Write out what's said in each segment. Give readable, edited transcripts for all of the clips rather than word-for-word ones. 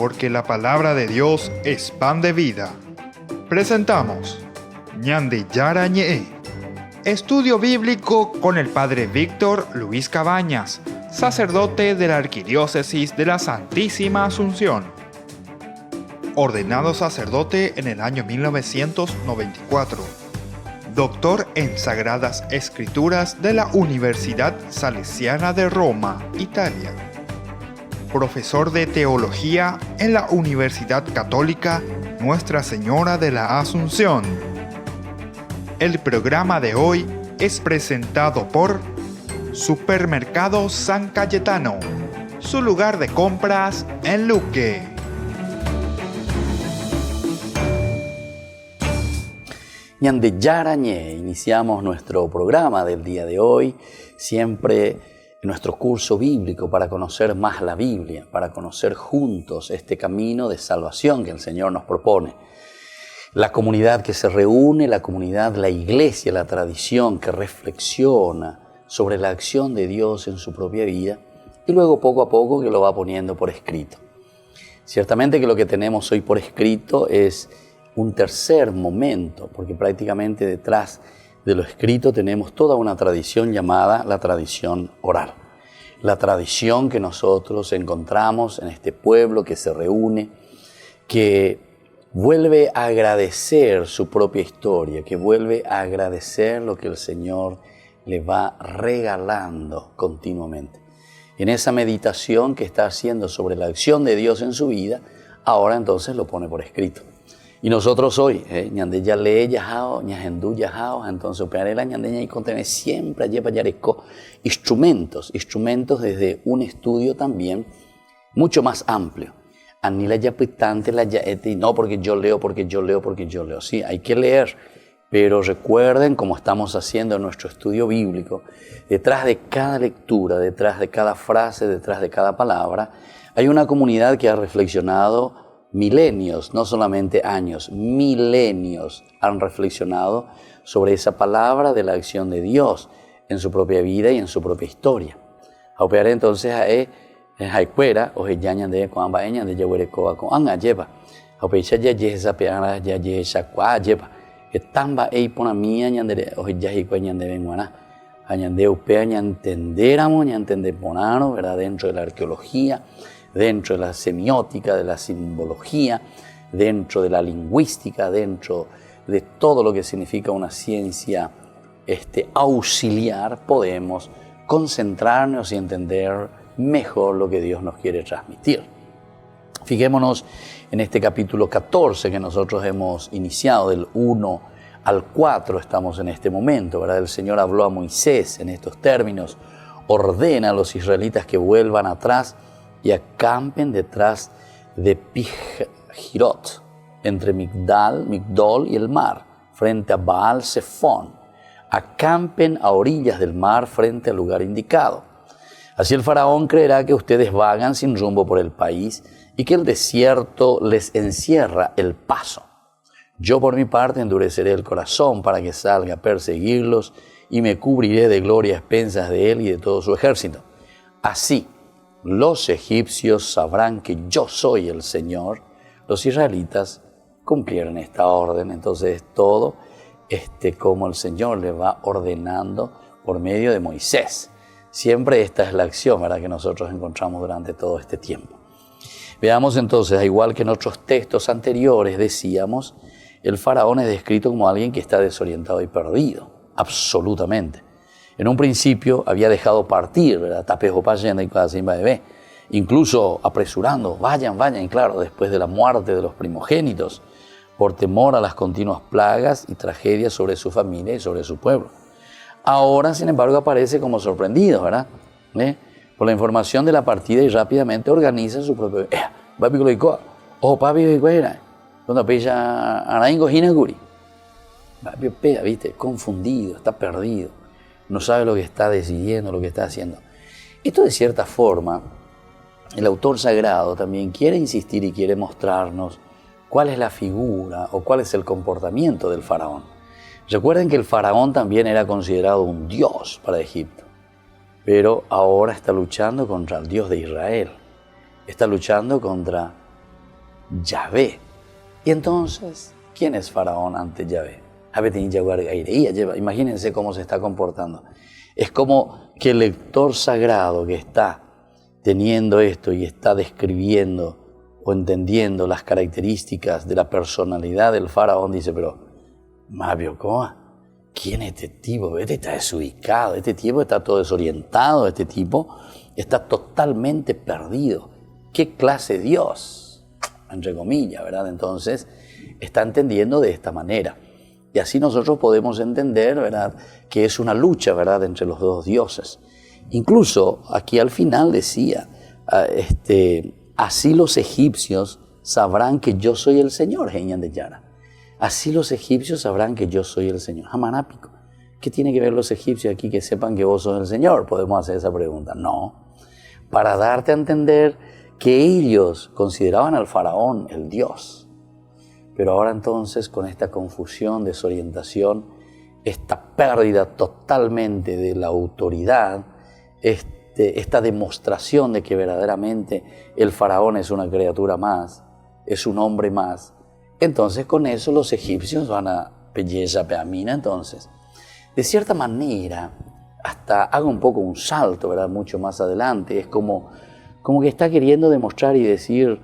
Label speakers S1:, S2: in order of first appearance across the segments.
S1: porque la palabra de Dios es pan de vida. Presentamos Ñande Yara Ñe, estudio bíblico con el Padre Víctor Luis Cabañas, sacerdote de la Arquidiócesis de la Santísima Asunción. Ordenado sacerdote en el año 1994. Doctor en Sagradas Escrituras de la Universidad Salesiana de Roma, Italia. Profesor de Teología en la Universidad Católica Nuestra Señora de la Asunción. El programa de hoy es presentado por Supermercado San Cayetano, su lugar de compras en Luque.
S2: Ñande Yara Ñe, iniciamos nuestro programa del día de hoy, siempre en nuestro curso bíblico para conocer más la Biblia, para conocer juntos este camino de salvación que el Señor nos propone. La comunidad que se reúne, la comunidad, la iglesia, la tradición que reflexiona sobre la acción de Dios en su propia vida y luego poco a poco que lo va poniendo por escrito. Ciertamente que lo que tenemos hoy por escrito es un tercer momento, porque prácticamente detrás de lo escrito tenemos toda una tradición llamada la tradición oral. La tradición que nosotros encontramos en este pueblo que se reúne, que vuelve a agradecer su propia historia, que vuelve a agradecer lo que el Señor le va regalando continuamente. En esa meditación que está haciendo sobre la acción de Dios en su vida, ahora entonces lo pone por escrito. Y nosotros hoy, ñande ya lee yajao, ñajendu yajao, entonces operarela ñande ña y contene siempre lleva yareco instrumentos desde un estudio también mucho más amplio. Anila ya pitante la yaete, no porque yo leo. Sí, hay que leer, pero recuerden, como estamos haciendo en nuestro estudio bíblico, detrás de cada lectura, detrás de cada frase, detrás de cada palabra, hay una comunidad que ha reflexionado milenios, no solamente años, milenios han reflexionado sobre esa palabra de la acción de Dios en su propia vida y en su propia historia. Aupar entonces haikwera o heyañan de coambaeñan de yahuerecoa con anga lleva. Aupecha ya yesa peana ya yesa kwa lleva. Etamba eipona mía ñandere o heyajikweñan de benguana. Añande upea ñantendéramos, ñantendeponano, ¿verdad? Dentro de la arqueología, dentro de la semiótica, de la simbología, dentro de la lingüística, dentro de todo lo que significa una ciencia auxiliar, podemos concentrarnos y entender mejor lo que Dios nos quiere transmitir. Fijémonos en este capítulo 14 que nosotros hemos iniciado, del 1 al 4 estamos en este momento, ¿verdad? El Señor habló a Moisés en estos términos, ordena a los israelitas que vuelvan atrás y acampen detrás de Pijirot, entre Migdol y el mar, frente a Baal Zephón. Acampen a orillas del mar frente al lugar indicado. Así el faraón creerá que ustedes vagan sin rumbo por el país y que el desierto les encierra el paso. Yo por mi parte endureceré el corazón para que salga a perseguirlos y me cubriré de gloria a expensas de él y de todo su ejército. Así los egipcios sabrán que yo soy el Señor. Los israelitas cumplieron esta orden. Entonces todo como el Señor le va ordenando por medio de Moisés. Siempre esta es la acción, ¿verdad?, que nosotros encontramos durante todo este tiempo. Veamos entonces, igual que en otros textos anteriores decíamos, el faraón es descrito como alguien que está desorientado y perdido, absolutamente. En un principio había dejado partir, ¿verdad?, tapejo payenda y cosas así, incluso apresurando, vayan, y claro, después de la muerte de los primogénitos, por temor a las continuas plagas y tragedias sobre su familia y sobre su pueblo. Ahora, sin embargo, aparece como sorprendido, ¿verdad? Por la información de la partida y rápidamente organiza su propio... ¿viste? Confundido, está perdido, no sabe lo que está decidiendo, lo que está haciendo. Esto, de cierta forma, el autor sagrado también quiere insistir y quiere mostrarnos cuál es la figura o cuál es el comportamiento del faraón. Recuerden que el faraón también era considerado un dios para Egipto, pero ahora está luchando contra el Dios de Israel. Está luchando contra Yahvé. Y entonces, ¿quién es Faraón ante Yahvé? Imagínense cómo se está comportando. Es como que el lector sagrado que está teniendo esto y está describiendo o entendiendo las características de la personalidad del faraón, dice, pero, Mabio, ¿cómo? ¿Quién es este tipo? Este está desubicado, este tipo está todo desorientado, este tipo está totalmente perdido. ¿Qué clase de Dios? Entre comillas, ¿verdad? Entonces, está entendiendo de esta manera. Y así nosotros podemos entender, ¿verdad?, que es una lucha, ¿verdad?, entre los dos dioses. Incluso aquí al final decía, así los egipcios sabrán que yo soy el Señor, Geñan de Yara. Así los egipcios sabrán que yo soy el Señor. Jamanápico. ¿Qué tiene que ver los egipcios aquí que sepan que vos sos el Señor? Podemos hacer esa pregunta. No. Para darte a entender que ellos consideraban al faraón el Dios. Pero ahora entonces, con esta confusión, desorientación, esta pérdida totalmente de la autoridad, esta demostración de que verdaderamente el faraón es una criatura más, es un hombre más, entonces con eso los egipcios van a belleza peamina. Entonces, de cierta manera, hasta haga un poco un salto, ¿verdad?, mucho más adelante, es como que está queriendo demostrar y decir,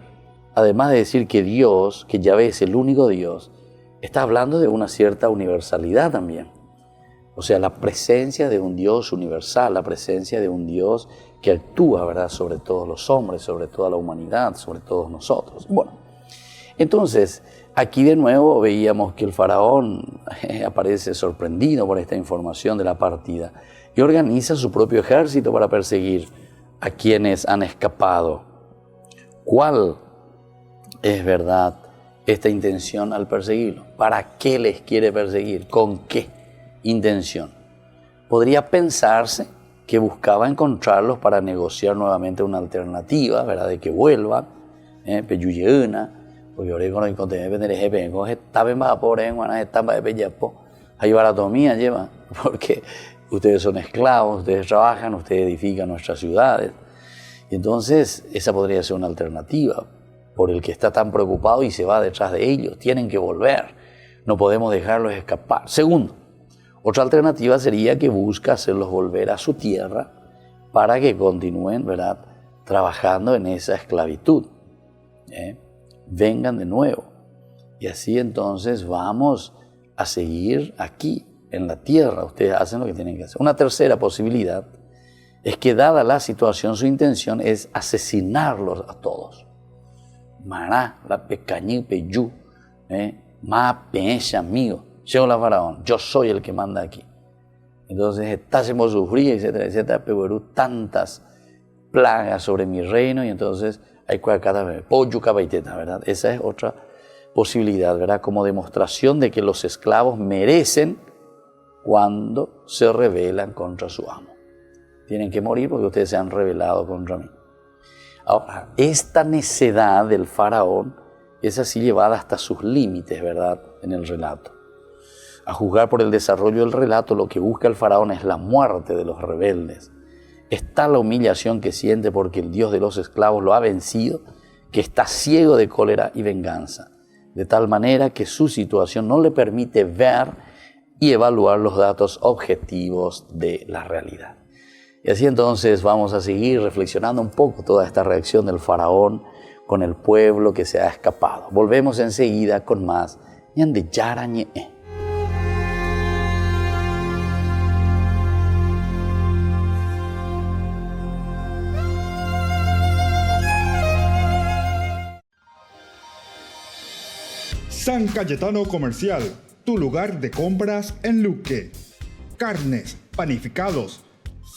S2: además de decir que Dios, que Yahvé es el único Dios, está hablando de una cierta universalidad también. O sea, la presencia de un Dios universal, la presencia de un Dios que actúa, ¿verdad?, sobre todos los hombres, sobre toda la humanidad, sobre todos nosotros. Bueno, entonces, aquí de nuevo veíamos que el faraón aparece sorprendido por esta información de la partida y organiza su propio ejército para perseguir a quienes han escapado. ¿Cuál es, verdad, esta intención al perseguirlo? ¿Para qué les quiere perseguir? ¿Con qué intención? Podría pensarse que buscaba encontrarlos para negociar nuevamente una alternativa, ¿verdad?, de que vuelvan, peyuyeuna, porque ahora con el contenido de jefe, hay baratomía lleva, porque ustedes son esclavos, ustedes trabajan, ustedes edifican nuestras ciudades. Y entonces esa podría ser una alternativa por el que está tan preocupado y se va detrás de ellos. Tienen que volver, no podemos dejarlos escapar. Segundo, otra alternativa sería que busca hacerlos volver a su tierra para que continúen, ¿verdad?, trabajando en esa esclavitud. Vengan de nuevo. Y así entonces vamos a seguir aquí, en la tierra. Ustedes hacen lo que tienen que hacer. Una tercera posibilidad es que, dada la situación, su intención es asesinarlos a todos. Mará, la pecañí, peyú, ma pecha mío, llegó la faraón, yo soy el que manda aquí. Entonces, estásemos sufrir, etcétera, etcétera, pero tantas plagas sobre mi reino, y entonces hay cada pollo cabaiteta, ¿verdad? Esa es otra posibilidad, ¿verdad?, como demostración de que los esclavos merecen cuando se rebelan contra su amo. Tienen que morir porque ustedes se han rebelado contra mí. Ahora, esta necedad del faraón es así llevada hasta sus límites, ¿verdad?, en el relato. A juzgar por el desarrollo del relato, lo que busca el faraón es la muerte de los rebeldes. Está la humillación que siente porque el Dios de los esclavos lo ha vencido, que está ciego de cólera y venganza, de tal manera que su situación no le permite ver y evaluar los datos objetivos de la realidad. Y así entonces vamos a seguir reflexionando un poco toda esta reacción del faraón con el pueblo que se ha escapado. Volvemos enseguida con más Ñande Yarañe.
S1: San Cayetano Comercial, tu lugar de compras en Luque. Carnes, panificados,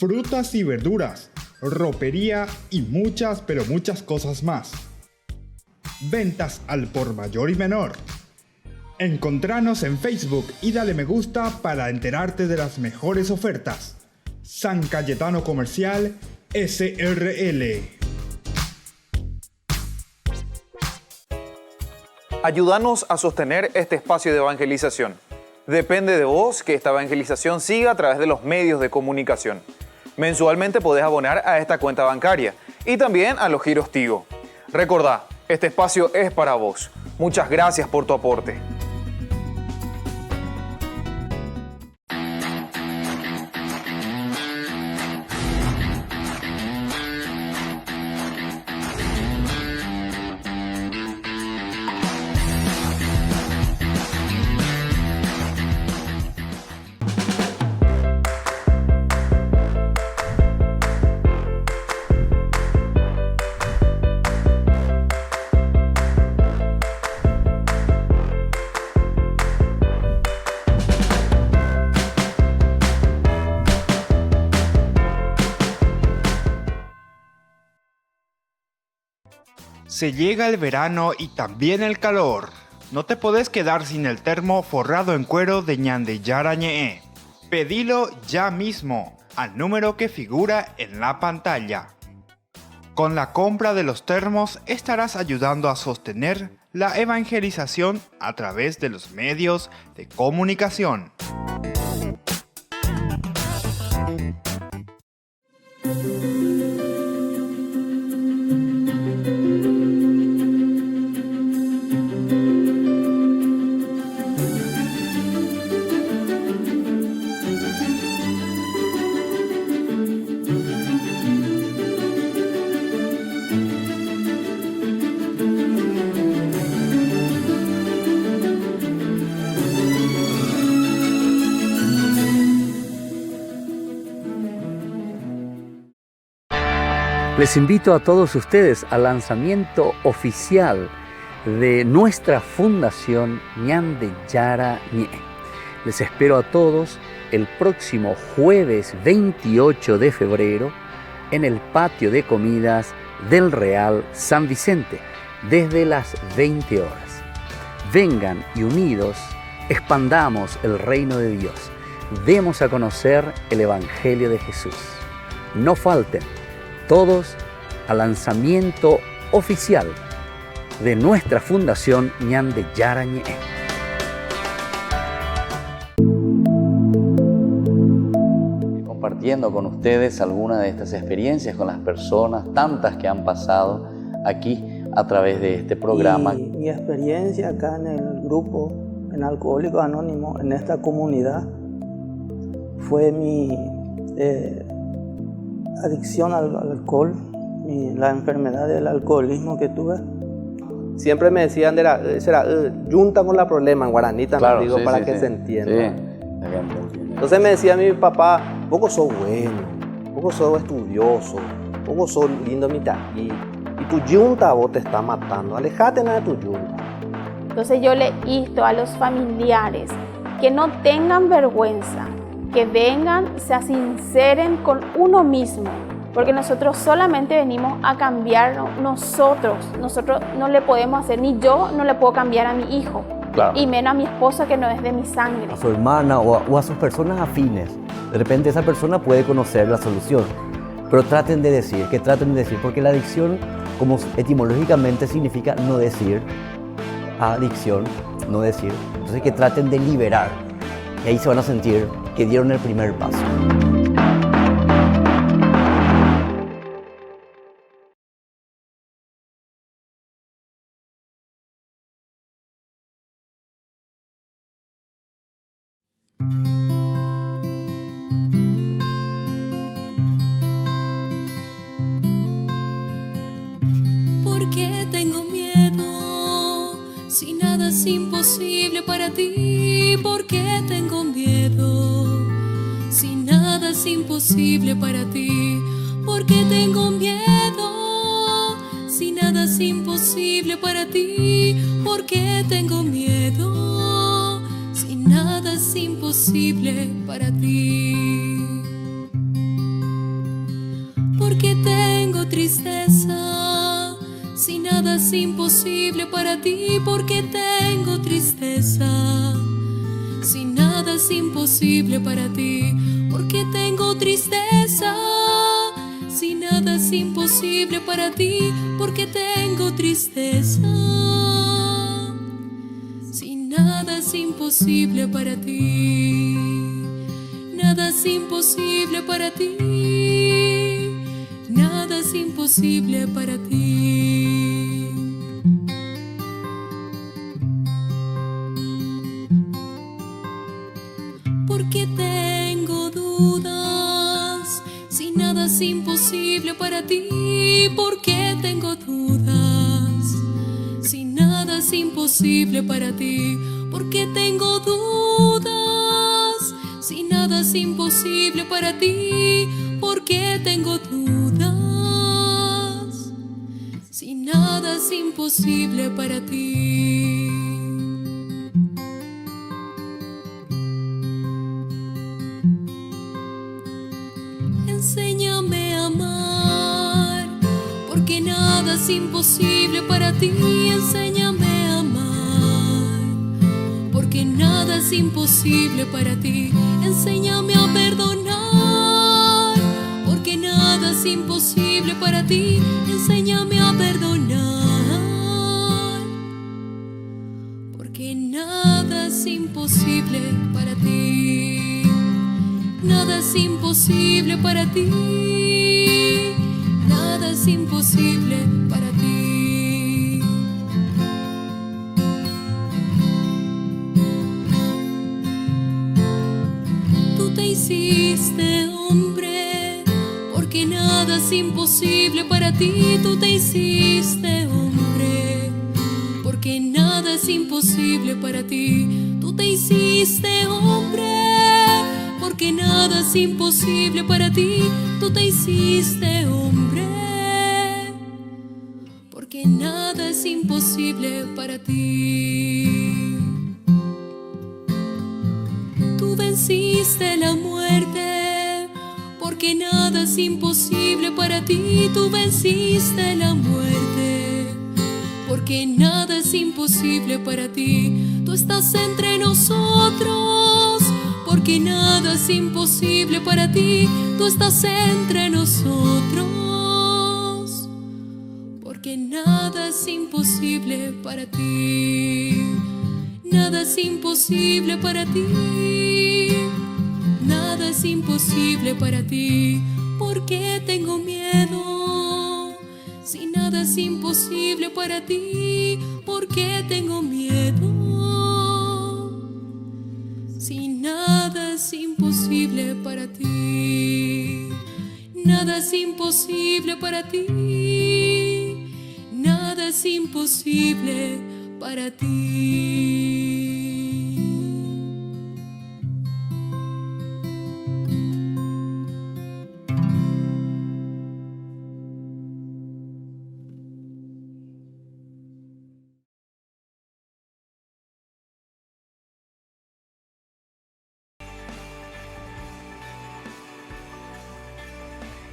S1: frutas y verduras, ropería y muchas, pero muchas cosas más. Ventas al por mayor y menor. Encontranos en Facebook y dale me gusta para enterarte de las mejores ofertas. San Cayetano Comercial, SRL.
S3: Ayúdanos a sostener este espacio de evangelización. Depende de vos que esta evangelización siga a través de los medios de comunicación. Mensualmente podés abonar a esta cuenta bancaria y también a los giros Tigo. Recordá, Este espacio es para vos. Muchas gracias por tu aporte.
S1: Se llega el verano y también el calor. No te podés quedar sin el termo forrado en cuero de Ñande Yara Ñe'e. Pedilo ya mismo al número que figura en la pantalla. Con la compra de los termos estarás ayudando a sostener la evangelización a través de los medios de comunicación.
S2: Les invito a todos ustedes al lanzamiento oficial de nuestra fundación Ñande Yara Ñe'e. Les espero a todos el próximo jueves 28 de febrero en el patio de comidas del Real San Vicente desde las 20 horas. Vengan y unidos expandamos el reino de Dios. Demos a conocer el Evangelio de Jesús. No falten todos al lanzamiento oficial de nuestra fundación Ñande Yara Ñe'e. Compartiendo con ustedes algunas de estas experiencias con las personas, tantas que han pasado aquí a través de este programa.
S4: Y mi experiencia acá en el grupo, en Alcohólicos Anónimos, en esta comunidad, fue mi adicción al alcohol, la enfermedad del alcoholismo que tuve.
S5: Siempre me decían, junta con la problema en guaraní también,
S2: Claro,
S5: digo,
S2: sí,
S5: para
S2: sí,
S5: que
S2: sí.
S5: se entienda.
S2: Sí.
S5: Entonces me decía mi papá, vos sos bueno, vos sos estudioso, vos sos lindo mitaquí, y tu yunta vos te está matando, alejate nada de tu yunta.
S6: Entonces yo le insto a los familiares que no tengan vergüenza, que vengan, se sinceren con uno mismo, porque nosotros solamente venimos a cambiar nosotros no le podemos hacer, ni yo no le puedo cambiar a mi hijo,
S2: Claro.
S6: y menos a mi esposa que no es de mi sangre.
S7: A su hermana o a sus personas afines. De repente esa persona puede conocer la solución, pero traten de decir, porque la adicción, como etimológicamente significa no decir, adicción, no decir, entonces que traten de liberar, y ahí se van a sentir que dieron el primer paso.
S8: ¿Por qué tengo miedo? Si nada es imposible para ti, ¿por qué tengo miedo? Si nada es imposible para ti, ¿por qué tengo miedo? Si nada es imposible para ti, ¿por qué tengo miedo? Si nada es imposible para ti. ¿Por qué tengo tristeza? Si nada es imposible para ti, ¿por qué tengo tristeza? Si nada es imposible para ti, ¿por qué tengo tristeza? Si nada es imposible para ti, ¿por qué tengo tristeza? Si nada es imposible para ti, nada es imposible para ti, nada es imposible para ti. imposible para ti, ¿por qué tengo dudas? Si nada es imposible para ti, ¿por qué tengo dudas? Si nada es imposible para ti, ¿por qué tengo dudas? Si nada es imposible para ti. Enséñame a amar, porque nada es imposible para ti. Enséñame a amar, porque nada es imposible para ti. Enséñame a perdonar, porque nada es imposible para ti. Enséñame a perdonar, porque nada es imposible para ti. Nada es imposible para ti. Nada es imposible para ti. Tú te hiciste hombre, porque nada es imposible para ti. Tú te hiciste hombre, porque nada es imposible para ti. Tú te hiciste hombre, porque nada es imposible para ti. Tú te hiciste hombre, porque nada es imposible para ti. Tú venciste la muerte, porque nada es imposible para ti. Tú venciste la muerte, porque nada es imposible para ti. Tú estás entre nosotros, porque nada es imposible para ti. Tú estás entre nosotros, porque nada es imposible para ti. Nada es imposible para ti. Nada es imposible para ti. ¿Por qué tengo miedo? Si nada es imposible para ti, ¿por qué tengo miedo? Si nada es imposible para ti, nada es imposible para ti, nada es imposible para ti.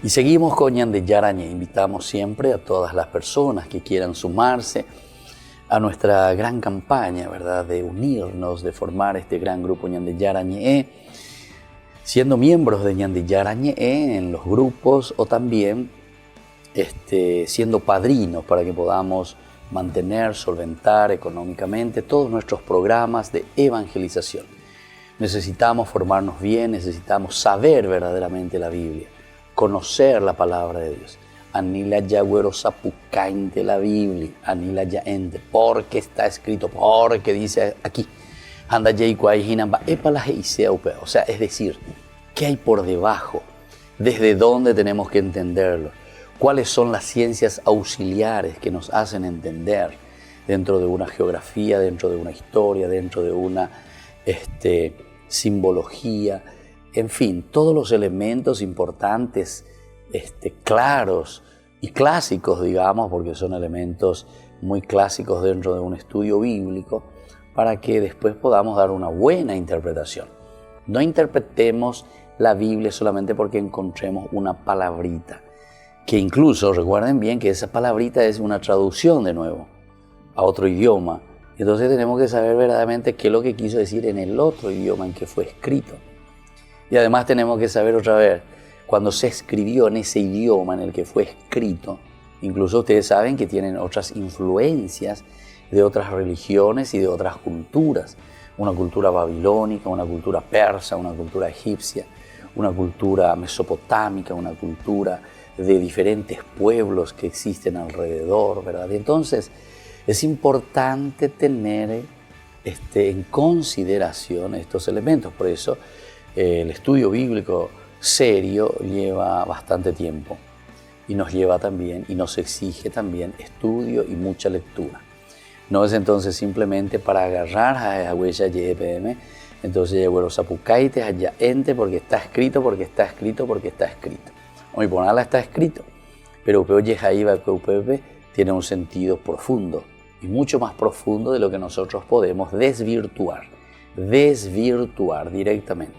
S2: Y seguimos con Ñande Yarañé. Invitamos siempre a todas las personas que quieran sumarse a nuestra gran campaña, ¿verdad?, de unirnos, de formar este gran grupo Ñande Yarañé, siendo miembros de Ñande Yarañé en los grupos o también siendo padrinos para que podamos mantener, solventar económicamente todos nuestros programas de evangelización. Necesitamos formarnos bien, necesitamos saber verdaderamente la Biblia, conocer la palabra de Dios. Anila yagüero sapucainte la Biblia, anila yaente, porque está escrito, porque dice aquí, anda yaicuaijinamba, o sea, es decir, ¿qué hay por debajo? ¿Desde dónde tenemos que entenderlo? ¿Cuáles son las ciencias auxiliares que nos hacen entender dentro de una geografía, dentro de una historia, dentro de una simbología? En fin, todos los elementos importantes, claros y clásicos, digamos, porque son elementos muy clásicos dentro de un estudio bíblico, para que después podamos dar una buena interpretación. No interpretemos la Biblia solamente porque encontremos una palabrita, que incluso, recuerden bien que esa palabrita es una traducción de nuevo a otro idioma. Entonces tenemos que saber verdaderamente qué es lo que quiso decir en el otro idioma en que fue escrito. Y además tenemos que saber otra vez, cuando se escribió en ese idioma en el que fue escrito, incluso ustedes saben que tienen otras influencias de otras religiones y de otras culturas. Una cultura babilónica, una cultura persa, una cultura egipcia, una cultura mesopotámica, una cultura de diferentes pueblos que existen alrededor, ¿verdad? Entonces, es importante tener en consideración estos elementos. Por eso, el estudio bíblico serio lleva bastante tiempo. y nos lleva también y nos exige también estudio y mucha lectura. No es entonces simplemente para agarrar a la huella YPM, entonces llegó los apucaites allá ente porque está escrito, porque está escrito, porque está escrito. Hoy por nada está escrito, pero UPP tiene un sentido profundo y mucho más profundo de lo que nosotros podemos desvirtuar directamente.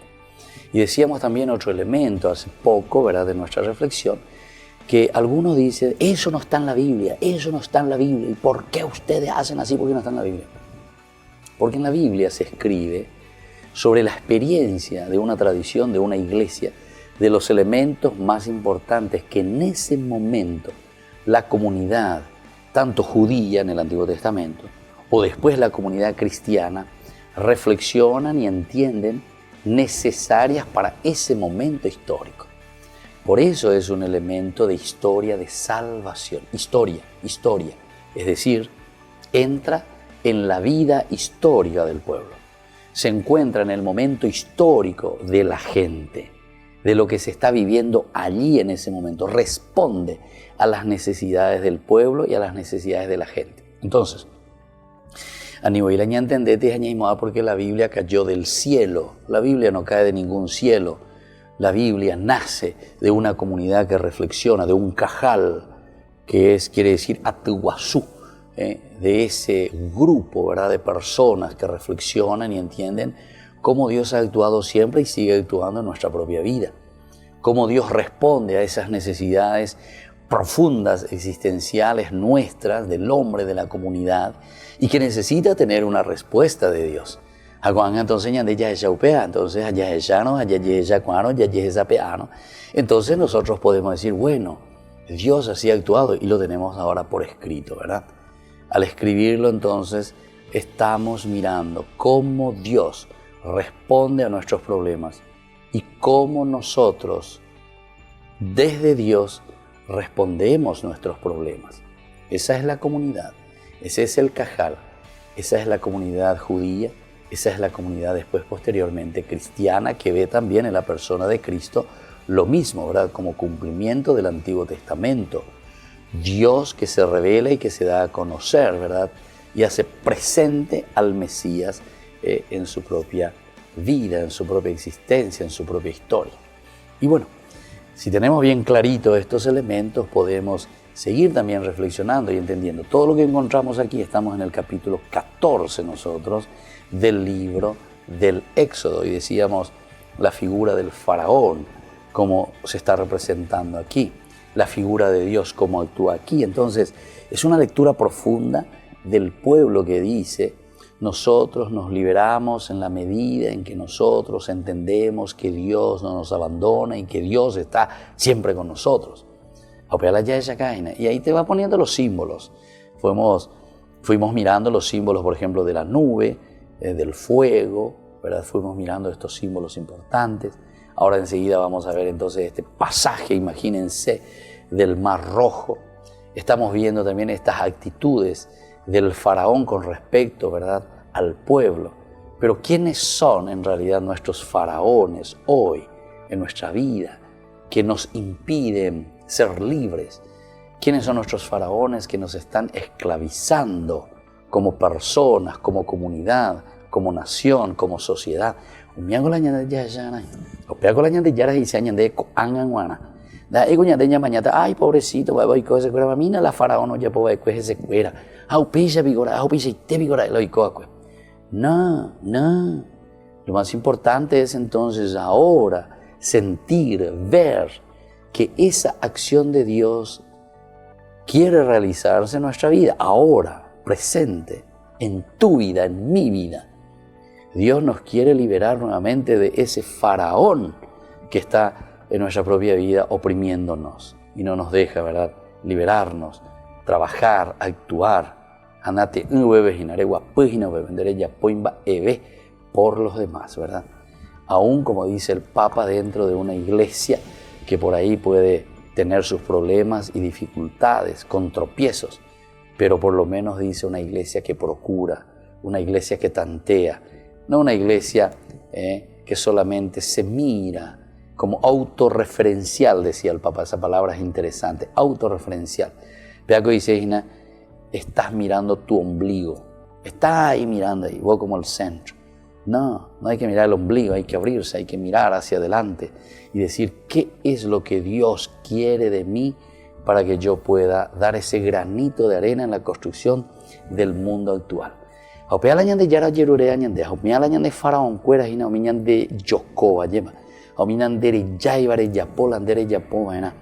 S2: Y decíamos también otro elemento hace poco, ¿verdad?, de nuestra reflexión, que algunos dicen, eso no está en la Biblia, eso no está en la Biblia. ¿Y por qué ustedes hacen así? ¿Por qué no está en la Biblia? Porque en la Biblia se escribe sobre la experiencia de una tradición, de una iglesia, de los elementos más importantes que en ese momento la comunidad, tanto judía en el Antiguo Testamento, o después la comunidad cristiana, reflexionan y entienden necesarias para ese momento histórico. Por eso es un elemento de historia de salvación. Historia. Es decir, entra en la vida histórica del pueblo. Se encuentra en el momento histórico de la gente, de lo que se está viviendo allí en ese momento. Responde a las necesidades del pueblo y a las necesidades de la gente. Entonces, a nivel de entender porque la Biblia cayó del cielo. La Biblia no cae de ningún cielo. La Biblia nace de una comunidad que reflexiona, de un cajal, quiere decir atuguazú, de ese grupo, ¿verdad?, de personas que reflexionan y entienden cómo Dios ha actuado siempre y sigue actuando en nuestra propia vida. Cómo Dios responde a esas necesidades profundas, existenciales nuestras, del hombre, de la comunidad, y que necesita tener una respuesta de Dios. Entonces nosotros podemos decir, bueno, Dios así ha actuado y lo tenemos ahora por escrito, ¿verdad? Al escribirlo entonces estamos mirando cómo Dios responde a nuestros problemas y cómo nosotros desde Dios respondemos nuestros problemas. Esa es la comunidad, ese es el cajal, esa es la comunidad judía. Esa es la comunidad después, posteriormente, cristiana, que ve también en la persona de Cristo lo mismo, ¿verdad?, como cumplimiento del Antiguo Testamento. Dios que se revela y que se da a conocer, ¿verdad?, y hace presente al Mesías en su propia vida, en su propia existencia, en su propia historia. Y bueno, si tenemos bien clarito estos elementos, podemos seguir también reflexionando y entendiendo. Todo lo que encontramos aquí, estamos en el capítulo 14 nosotros, del libro del Éxodo, y decíamos la figura del faraón como se está representando aquí, la figura de Dios como actúa aquí. Entonces es una lectura profunda del pueblo que dice, nosotros nos liberamos en la medida en que nosotros entendemos que Dios no nos abandona y que Dios está siempre con nosotros. Y ahí te va poniendo los símbolos. Fuimos mirando los símbolos, por ejemplo, de la nube, del fuego, ¿verdad? Fuimos mirando estos símbolos importantes. Ahora enseguida vamos a ver entonces este pasaje, imagínense, del Mar Rojo. Estamos viendo también estas actitudes del faraón con respecto, ¿verdad?, al pueblo. Pero ¿quiénes son en realidad nuestros faraones hoy en nuestra vida que nos impiden ser libres? ¿Quiénes son nuestros faraones que nos están esclavizando como personas, como comunidad, como nación, como sociedad? Ay, pobrecito, voy a se cuera, mina la faraón ya puede que se cuera. No. Lo más importante es entonces ahora sentir, ver que esa acción de Dios quiere realizarse en nuestra vida, ahora, presente, en tu vida, en mi vida. Dios nos quiere liberar nuevamente de ese faraón que está en nuestra propia vida oprimiéndonos y no nos deja, ¿verdad?, liberarnos, trabajar, actuar. Por los demás, ¿verdad? Aún como dice el Papa, dentro de una iglesia que por ahí puede tener sus problemas y dificultades, con tropiezos, pero por lo menos dice una iglesia que procura, una iglesia que tantea, no una iglesia que solamente se mira como autorreferencial, decía el Papa. Esa palabra es interesante, autorreferencial. Vea que dice Igna, estás mirando tu ombligo, estás ahí mirando ahí, vos como el centro. No hay que mirar el ombligo, hay que abrirse, hay que mirar hacia adelante y decir qué es lo que Dios quiere de mí para que yo pueda dar ese granito de arena en la construcción del mundo actual. Aupea la ñande yara yerure añande, aupea la ñande faraón cuera y no miñande yokoba yema, aupinandere yaibare yapola andere yapoba,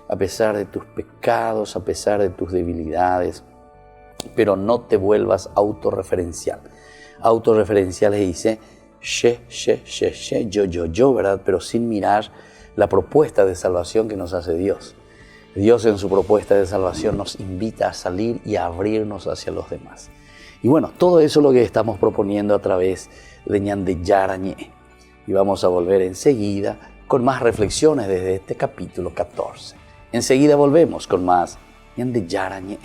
S2: a pesar de tus pecados, a pesar de tus debilidades, pero no te vuelvas autorreferencial. Autorreferenciales dice yo, ¿verdad? Pero sin mirar la propuesta de salvación que nos hace Dios. Dios en su propuesta de salvación nos invita a salir y a abrirnos hacia los demás. Y bueno, todo eso es lo que estamos proponiendo a través de Ñande Yarañé. Y vamos a volver enseguida con más reflexiones desde este capítulo 14. Enseguida volvemos con más Ñande Yarañé.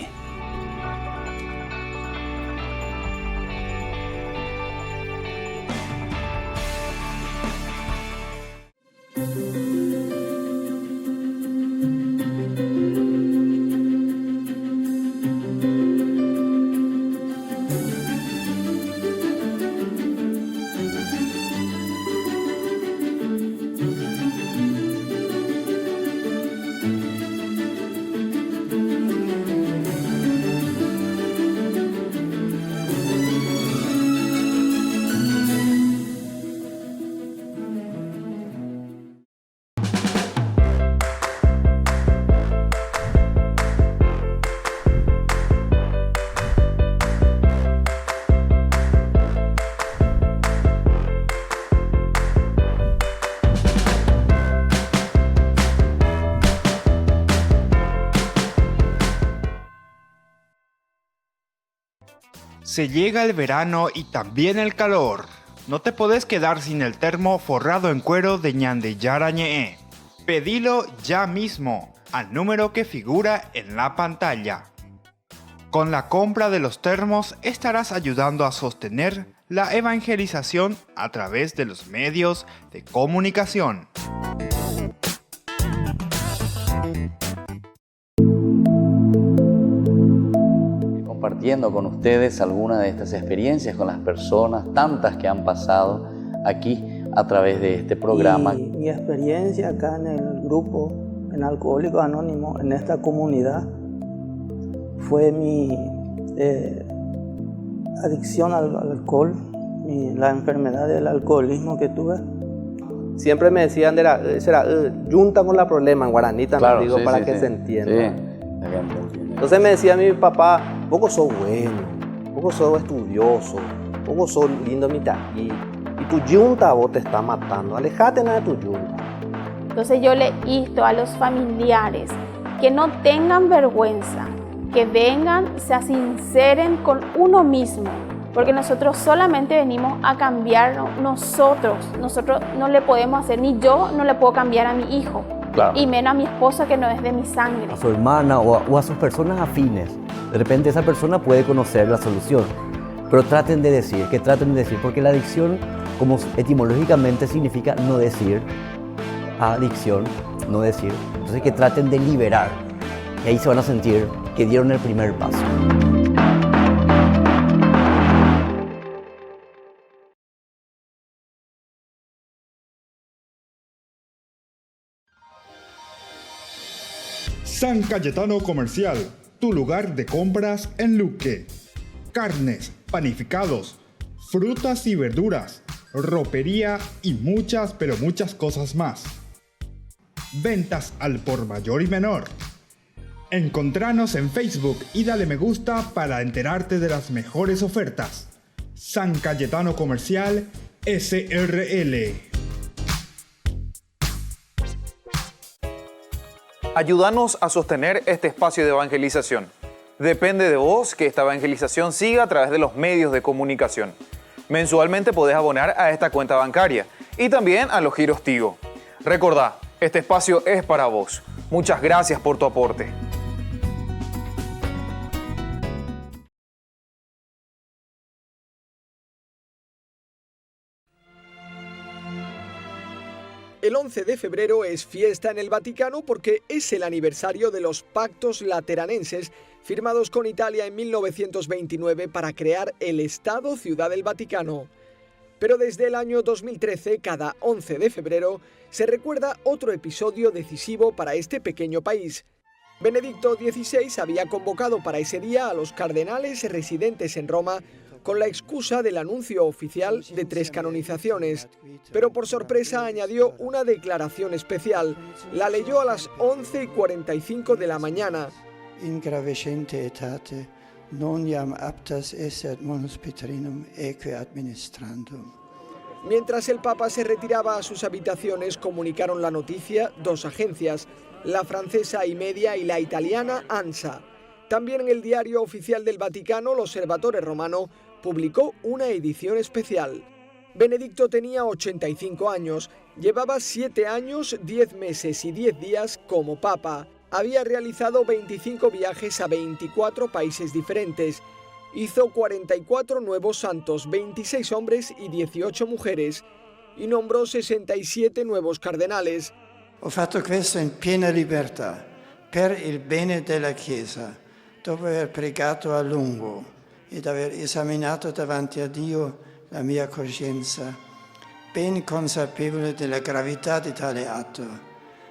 S1: Se llega el verano y también el calor. No te podés quedar sin el termo forrado en cuero de Ñande Yarañé. Pedilo ya mismo al número que figura en la pantalla. Con la compra de los termos estarás ayudando a sostener la evangelización a través de los medios de comunicación.
S2: Compartiendo con ustedes algunas de estas experiencias con las personas, tantas que han pasado aquí a través de este programa.
S4: Y mi experiencia acá en el grupo, en Alcohólicos Anónimos, en esta comunidad, fue mi adicción al alcohol, la enfermedad del alcoholismo que tuve.
S5: Siempre me decían, junta con la problema en guaraní también,
S2: Claro,
S5: digo,
S2: sí,
S5: para
S2: sí,
S5: que
S2: sí.
S5: se entienda.
S2: Sí, la gente entiende.
S5: Entonces me decía mi papá, poco sos bueno, poco sos estudioso, poco sos lindo y tu yunta vos te está matando, alejate de tu yunta.
S6: Entonces yo le insto a los familiares que no tengan vergüenza, que vengan, se sinceren con uno mismo, porque nosotros solamente venimos a cambiarnos nosotros no le podemos hacer, ni yo no le puedo cambiar a mi hijo.
S2: Claro.
S6: Y menos a mi esposa que no es de mi sangre.
S7: A su hermana o a sus personas afines. De repente esa persona puede conocer la solución, pero traten de decir, porque la adicción, como etimológicamente significa no decir, adicción, no decir, entonces que traten de liberar, y ahí se van a sentir que dieron el primer paso.
S1: San Cayetano Comercial, tu lugar de compras en Luque. Carnes, panificados, frutas y verduras, ropería y muchas, pero muchas cosas más. Ventas al por mayor y menor. Encontranos en Facebook y dale me gusta para enterarte de las mejores ofertas. San Cayetano Comercial, SRL.
S3: Ayúdanos a sostener este espacio de evangelización. Depende de vos que esta evangelización siga a través de los medios de comunicación. Mensualmente podés abonar a esta cuenta bancaria y también a los giros Tigo. Recordá, este espacio es para vos. Muchas gracias por tu aporte.
S9: El 11 de febrero es fiesta en el Vaticano porque es el aniversario de los pactos lateranenses firmados con Italia en 1929 para crear el Estado-Ciudad del Vaticano. Pero desde el año 2013, cada 11 de febrero, se recuerda otro episodio decisivo para este pequeño país. Benedicto XVI había convocado para ese día a los cardenales residentes en Roma con la excusa del anuncio oficial de 3 canonizaciones, pero por sorpresa añadió una declaración especial. La leyó a las 11:45 de la mañana.
S10: In gravescente etate, non iam aptas esset monus Petrinum eque administrandum.
S9: Mientras el Papa se retiraba a sus habitaciones, comunicaron la noticia 2 agencias, la francesa Imedia y la italiana ANSA. También en el diario oficial del Vaticano, l'Osservatore Romano, publicó una edición especial. Benedicto tenía 85 años, llevaba 7 años, 10 meses y 10 días como Papa. Había realizado 25 viajes a 24 países diferentes. Hizo 44 nuevos santos, 26 hombres y 18 mujeres, y nombró 67 nuevos cardenales.
S10: Ho fatto questo in piena libertà, per il bene della Chiesa, dopo aver pregato a lungo ed aver esaminato davanti a Dio la mia coscienza, ben consapevole della gravità di tale atto,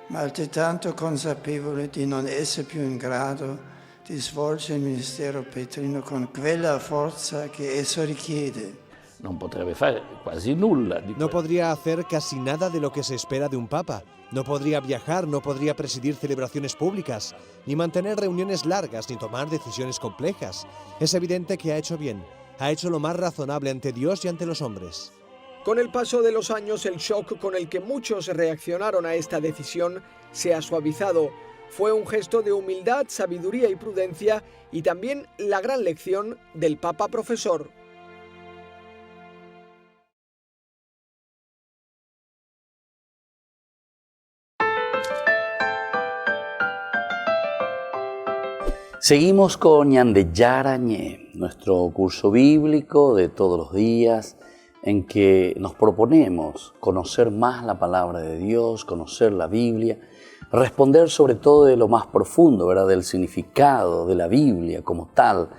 S10: ma altrettanto consapevole di non essere più in grado di svolgere il ministero petrino con quella forza che esso richiede.
S2: Non potrebbe fare quasi nulla di
S11: No podría hacer casi nada de lo que se espera de un papa. No podría viajar, no podría presidir celebraciones públicas, ni mantener reuniones largas, ni tomar decisiones complejas. Es evidente que ha hecho bien. Ha hecho lo más razonable ante Dios y ante los hombres.
S9: Con el paso de los años, el shock con el que muchos reaccionaron a esta decisión se ha suavizado. Fue un gesto de humildad, sabiduría y prudencia, y también la gran lección del Papa profesor.
S2: Seguimos con Ñande Yarañé, nuestro curso bíblico de todos los días, en que nos proponemos conocer más la palabra de Dios, conocer la Biblia, responder sobre todo de lo más profundo, ¿verdad?, del significado de la Biblia como tal,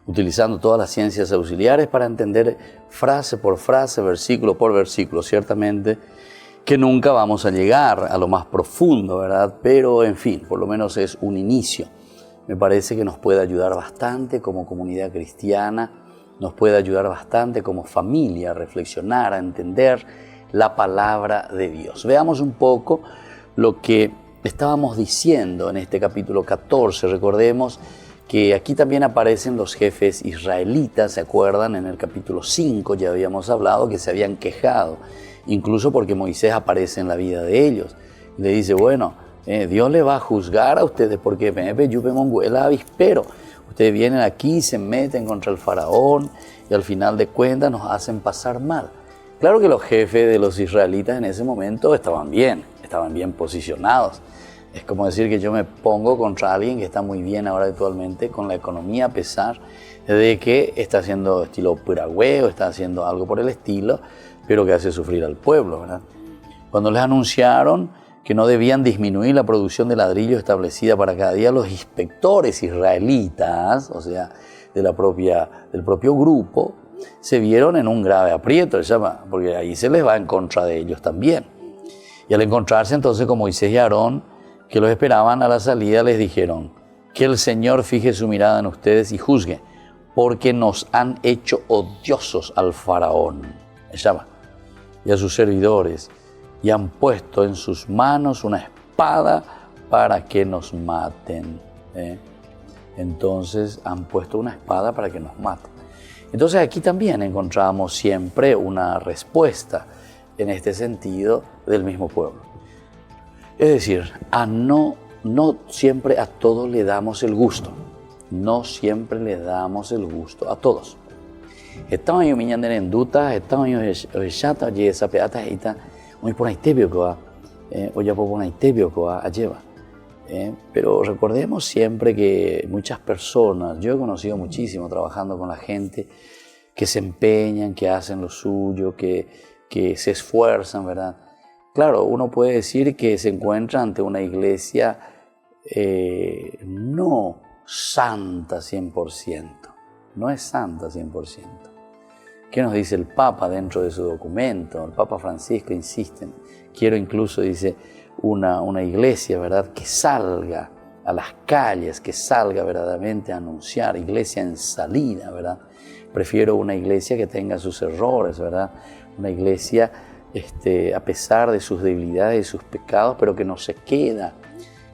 S2: utilizando todas las ciencias auxiliares para entender frase por frase, versículo por versículo. Ciertamente que nunca vamos a llegar a lo más profundo, ¿verdad? Pero, en fin, por lo menos es un inicio. Me parece que nos puede ayudar bastante como comunidad cristiana, nos puede ayudar bastante como familia a reflexionar, a entender la palabra de Dios. Veamos un poco lo que estábamos diciendo en este capítulo 14. Recordemos que aquí también aparecen los jefes israelitas, ¿se acuerdan? En el capítulo 5 ya habíamos hablado que se habían quejado, incluso porque Moisés aparece en la vida de ellos. Le dice, bueno, Dios le va a juzgar a ustedes porque avispero. Ustedes vienen aquí y se meten contra el faraón y al final de cuentas nos hacen pasar mal. Claro que los jefes de los israelitas en ese momento estaban bien posicionados. Es como decir que yo me pongo contra alguien que está muy bien ahora actualmente con la economía, a pesar de que está haciendo estilo piragüeo, está haciendo algo por el estilo, pero que hace sufrir al pueblo, ¿verdad? Cuando les anunciaron que no debían disminuir la producción de ladrillo establecida para cada día, los inspectores israelitas, o sea, del propio grupo, se vieron en un grave aprieto, porque ahí se les va en contra de ellos también. Y al encontrarse entonces con Moisés y Aarón, que los esperaban a la salida, les dijeron, que el Señor fije su mirada en ustedes y juzgue, porque nos han hecho odiosos al faraón, y a sus servidores, y han puesto en sus manos una espada para que nos maten. Entonces han puesto una espada para que nos maten. Entonces aquí también encontramos siempre una respuesta en este sentido del mismo pueblo. Es decir, no siempre a todos le damos el gusto. No siempre le damos el gusto a todos. Estamos en Miñanderenduta, estamos en Chata, y esa peata está muy por ahí tebio que va, o ya por ahí tebio que va a llevar. Pero recordemos siempre que muchas personas, yo he conocido muchísimo trabajando con la gente, que se empeñan, que hacen lo suyo, que se esfuerzan, ¿verdad? claro, uno puede decir que se encuentra ante una iglesia no santa 100%, no es santa 100%. ¿Qué nos dice el Papa dentro de su documento? El Papa Francisco insiste, quiero incluso, dice, una iglesia, ¿verdad?, que salga a las calles, que salga verdaderamente a anunciar, iglesia en salida, ¿verdad? Prefiero una iglesia que tenga sus errores, ¿verdad? Una iglesia, a pesar de sus debilidades y sus pecados, pero que no se queda,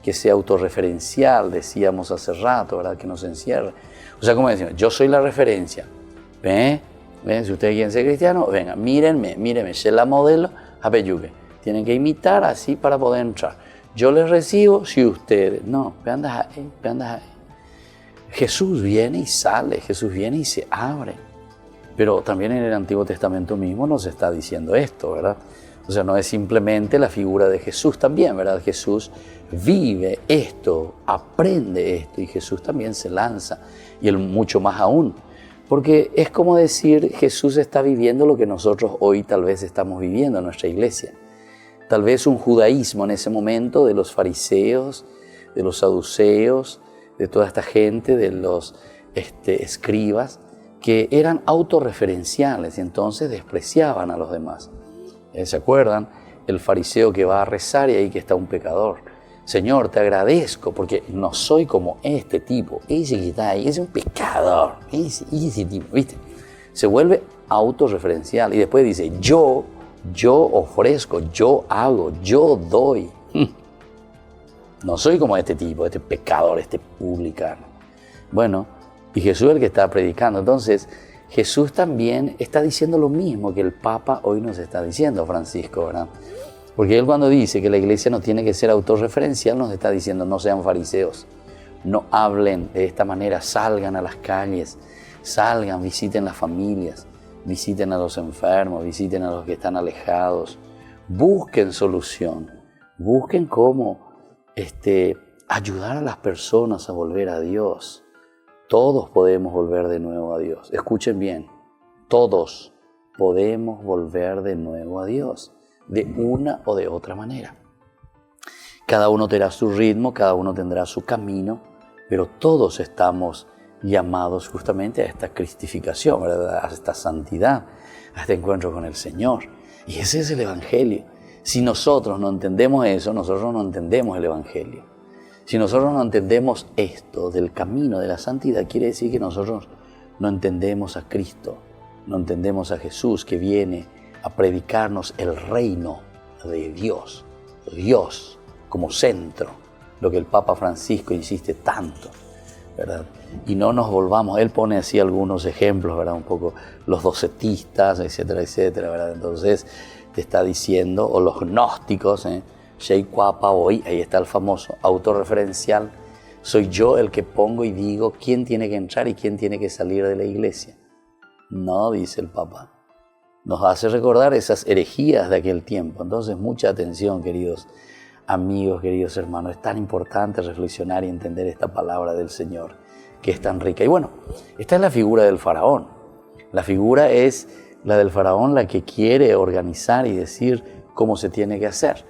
S2: que sea autorreferencial, decíamos hace rato, ¿verdad?, que no se encierre. O sea, como decimos, yo soy la referencia, ¿ven? Si ustedes quieren ser cristianos, venga, mírenme, soy la modelo, apeyuque. Tienen que imitar así para poder entrar. Yo les recibo si ustedes, no, vean ahí. Jesús viene y sale, Jesús viene y se abre. Pero también en el Antiguo Testamento mismo nos está diciendo esto, ¿verdad? O sea, no es simplemente la figura de Jesús también, ¿verdad? Jesús vive esto, aprende esto, y Jesús también se lanza, y él mucho más aún. Porque es como decir, Jesús está viviendo lo que nosotros hoy tal vez estamos viviendo en nuestra iglesia. Tal vez un judaísmo en ese momento de los fariseos, de los saduceos, de toda esta gente, de los escribas, que eran autorreferenciales y entonces despreciaban a los demás. ¿Se acuerdan? El fariseo que va a rezar y ahí que está un pecador. Señor, te agradezco porque no soy como este tipo. Ese que está ahí es un pecador. Ese tipo, ¿viste? Se vuelve autorreferencial y después dice, yo ofrezco, yo hago, yo doy. No soy como este tipo, este pecador, este publicano. Bueno, y Jesús es el que está predicando. Entonces, Jesús también está diciendo lo mismo que el Papa hoy nos está diciendo, Francisco, ¿verdad? Porque él cuando dice que la iglesia no tiene que ser autorreferencial, nos está diciendo no sean fariseos, no hablen de esta manera, salgan a las calles, salgan, visiten las familias, visiten a los enfermos, visiten a los que están alejados, busquen solución, busquen cómo ayudar a las personas a volver a Dios. Todos podemos volver de nuevo a Dios. Escuchen bien, todos podemos volver de nuevo a Dios, de una o de otra manera. Cada uno tendrá su ritmo, cada uno tendrá su camino, pero todos estamos llamados justamente a esta cristificación, ¿verdad?, a esta santidad, a este encuentro con el Señor. Y ese es el Evangelio. Si nosotros no entendemos eso, nosotros no entendemos el Evangelio. Si nosotros no entendemos esto del camino de la santidad, quiere decir que nosotros no entendemos a Cristo, no entendemos a Jesús que viene a predicarnos el reino de Dios, Dios como centro, lo que el Papa Francisco insiste tanto, ¿verdad? Y no nos volvamos, él pone así algunos ejemplos, ¿verdad? Un poco los docetistas, etcétera, etcétera, ¿verdad? Entonces te está diciendo, o los gnósticos, hoy, ahí está el famoso autorreferencial, soy yo el que pongo y digo quién tiene que entrar y quién tiene que salir de la iglesia. No, dice el Papa. Nos hace recordar esas herejías de aquel tiempo. Entonces, mucha atención, queridos amigos, queridos hermanos. Es tan importante reflexionar y entender esta palabra del Señor, que es tan rica. Y bueno, esta es la figura del faraón. La figura es la del faraón, la que quiere organizar y decir cómo se tiene que hacer.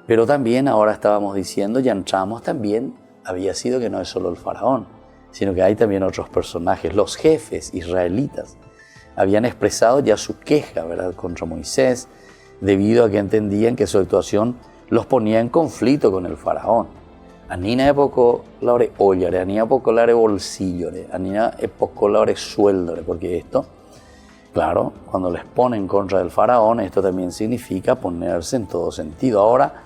S2: Pero también, ahora estábamos diciendo, ya entramos también, había sido que no es solo el faraón, sino que hay también otros personajes. Los jefes israelitas habían expresado ya su queja, ¿verdad?, contra Moisés, debido a que entendían que su actuación los ponía en conflicto con el faraón. Anina poco laure ollare, anina poco laure bolsillore, anina poco laure sueldore, porque esto, claro, cuando les ponen en contra del faraón, esto también significa ponerse en todo sentido. Ahora,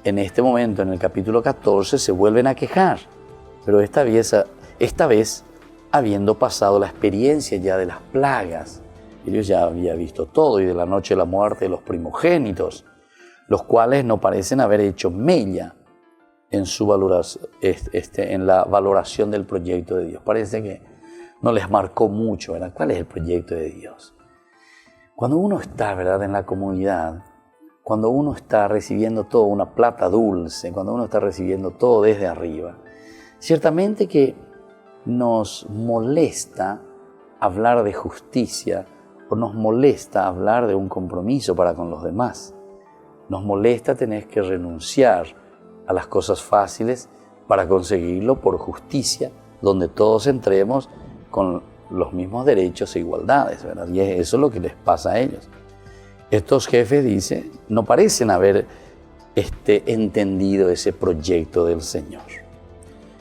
S2: en este momento, en el capítulo 14, se vuelven a quejar, pero esta vez habiendo pasado la experiencia ya de las plagas. Ellos ya habían visto todo, y de la noche de la muerte de los primogénitos, los cuales no parecen haber hecho mella en su valoración, en la valoración del proyecto de Dios. Parece que no les marcó mucho, ¿verdad? ¿Cuál es el proyecto de Dios? Cuando uno está, ¿verdad?, en la comunidad, cuando uno está recibiendo todo, una plata dulce, cuando uno está recibiendo todo desde arriba, ciertamente que nos molesta hablar de justicia o nos molesta hablar de un compromiso para con los demás. Nos molesta tener que renunciar a las cosas fáciles para conseguirlo por justicia, donde todos entremos con los mismos derechos e igualdades, ¿verdad? Y eso es lo que les pasa a ellos. Estos jefes, dice, no parecen haber entendido ese proyecto del Señor.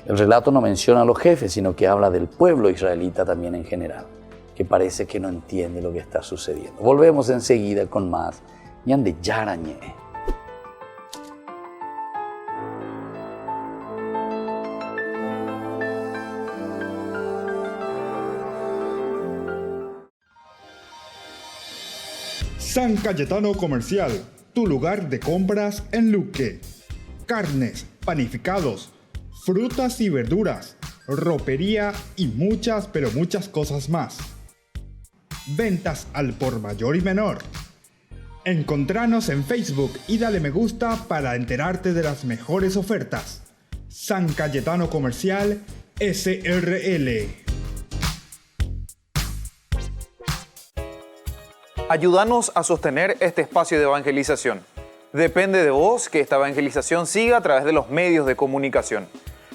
S2: El relato no menciona a los jefes, sino que habla del pueblo israelita también en general, que parece que no entiende lo que está sucediendo. Volvemos enseguida con más Ñande Yarañe.
S1: San Cayetano Comercial, tu lugar de compras en Luque. Carnes, panificados, frutas y verduras, ropería y muchas, pero muchas cosas más. Ventas al por mayor y menor. Encontranos en Facebook y dale me gusta para enterarte de las mejores ofertas. San Cayetano Comercial SRL.
S3: Ayúdanos a sostener este espacio de evangelización. Depende de vos que esta evangelización siga a través de los medios de comunicación.